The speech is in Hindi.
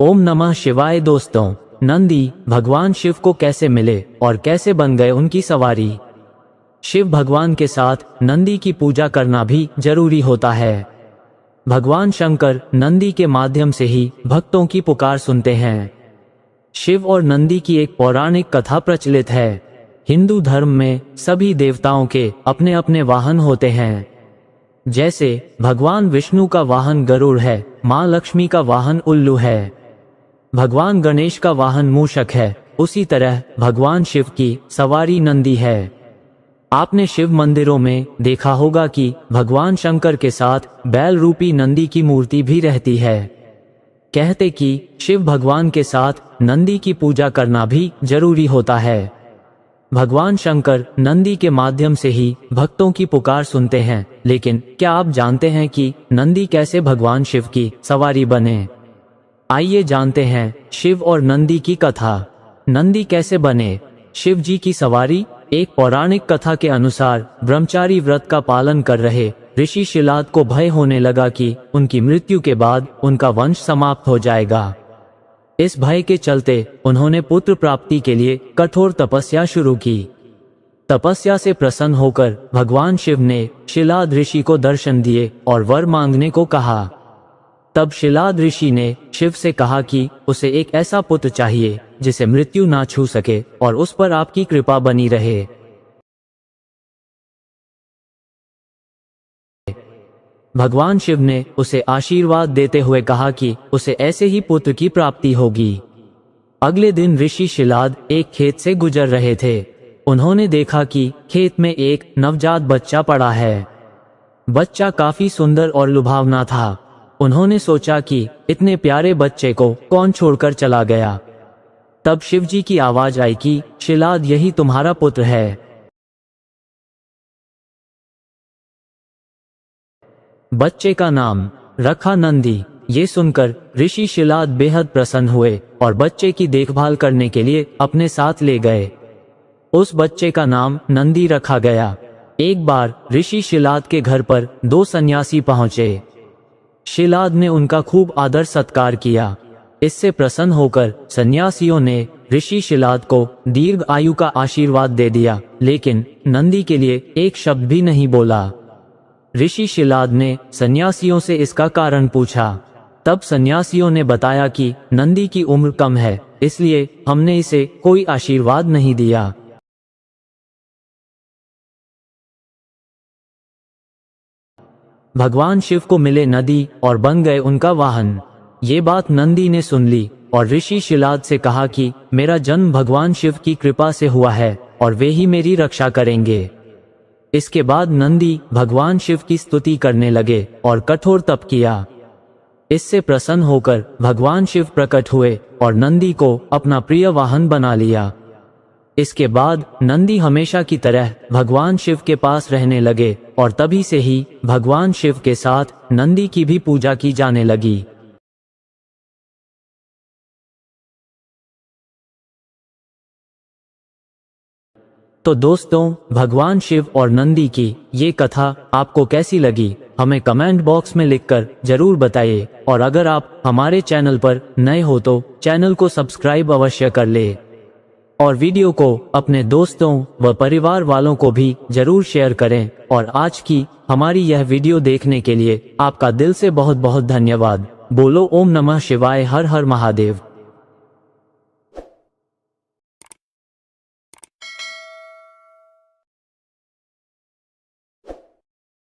ओम नमः शिवाय। दोस्तों, नंदी भगवान शिव को कैसे मिले और कैसे बन गए उनकी सवारी। शिव भगवान के साथ नंदी की पूजा करना भी जरूरी होता है। भगवान शंकर नंदी के माध्यम से ही भक्तों की पुकार सुनते हैं। शिव और नंदी की एक पौराणिक कथा प्रचलित है। हिंदू धर्म में सभी देवताओं के अपने अपने वाहन होते हैं। जैसे भगवान विष्णु का वाहन गरुड़ है, माँ लक्ष्मी का वाहन उल्लू है, भगवान गणेश का वाहन मूषक है, उसी तरह भगवान शिव की सवारी नंदी है। आपने शिव मंदिरों में देखा होगा कि भगवान शंकर के साथ बैल रूपी नंदी की मूर्ति भी रहती है। कहते कि शिव भगवान के साथ नंदी की पूजा करना भी जरूरी होता है। भगवान शंकर नंदी के माध्यम से ही भक्तों की पुकार सुनते हैं। लेकिन क्या आप जानते हैं कि नंदी कैसे भगवान शिव की सवारी बने? आइए जानते हैं शिव और नंदी की कथा। नंदी कैसे बने? शिव जी की सवारी। एक पौराणिक कथा के अनुसार ब्रह्मचारी व्रत का पालन कर रहे ऋषि शिलाद को भय होने लगा कि उनकी मृत्यु के बाद उनका वंश समाप्त हो जाएगा। इस भय के चलते उन्होंने पुत्र प्राप्ति के लिए कठोर तपस्या शुरू की। तपस्या से प्रसन्न होकर भगवान शिव ने शिलाद ऋषि को दर्शन दिए और वर मांगने को कहा। तब शिलाद ऋषि ने शिव से कहा कि उसे एक ऐसा पुत्र चाहिए जिसे मृत्यु ना छू सके और उस पर आपकी कृपा बनी रहे। भगवान शिव ने उसे आशीर्वाद देते हुए कहा कि उसे ऐसे ही पुत्र की प्राप्ति होगी। अगले दिन ऋषि शिलाद एक खेत से गुजर रहे थे। उन्होंने देखा कि खेत में एक नवजात बच्चा पड़ा है। बच्चा काफी सुंदर और लुभावना था। उन्होंने सोचा कि इतने प्यारे बच्चे को कौन छोड़कर चला गया। तब शिव जी की आवाज आई कि शिलाद, यही तुम्हारा पुत्र है। बच्चे का नाम रखा नंदी। ये सुनकर ऋषि शिलाद बेहद प्रसन्न हुए और बच्चे की देखभाल करने के लिए अपने साथ ले गए। उस बच्चे का नाम नंदी रखा गया। एक बार ऋषि शिलाद के घर पर दो सन्यासी पहुंचे। शिलाद ने उनका खूब आदर सत्कार किया। इससे प्रसन्न होकर सन्यासियों ने ऋषि शिलाद को दीर्घ आयु का आशीर्वाद दे दिया, लेकिन नंदी के लिए एक शब्द भी नहीं बोला। ऋषि शिलाद ने सन्यासियों से इसका कारण पूछा। तब सन्यासियों ने बताया कि नंदी की उम्र कम है, इसलिए हमने इसे कोई आशीर्वाद नहीं दिया। भगवान शिव को मिले नदी और बन गए उनका वाहन। ये बात नंदी ने सुन ली और ऋषि शिलाद से कहा कि मेरा जन्म भगवान शिव की कृपा से हुआ है और वे ही मेरी रक्षा करेंगे। इसके बाद नंदी भगवान शिव की स्तुति करने लगे और कठोर तप किया। इससे प्रसन्न होकर भगवान शिव प्रकट हुए और नंदी को अपना प्रिय वाहन बना लिया। इसके बाद नंदी हमेशा की तरह भगवान शिव के पास रहने लगे और तभी से ही भगवान शिव के साथ नंदी की भी पूजा की जाने लगी। तो दोस्तों, भगवान शिव और नंदी की ये कथा आपको कैसी लगी, हमें कमेंट बॉक्स में लिखकर जरूर बताइए। और अगर आप हमारे चैनल पर नए हो तो चैनल को सब्सक्राइब अवश्य कर ले और वीडियो को अपने दोस्तों व परिवार वालों को भी जरूर शेयर करें। और आज की हमारी यह वीडियो देखने के लिए आपका दिल से बहुत बहुत धन्यवाद। बोलो ओम नमः शिवाय। हर हर महादेव।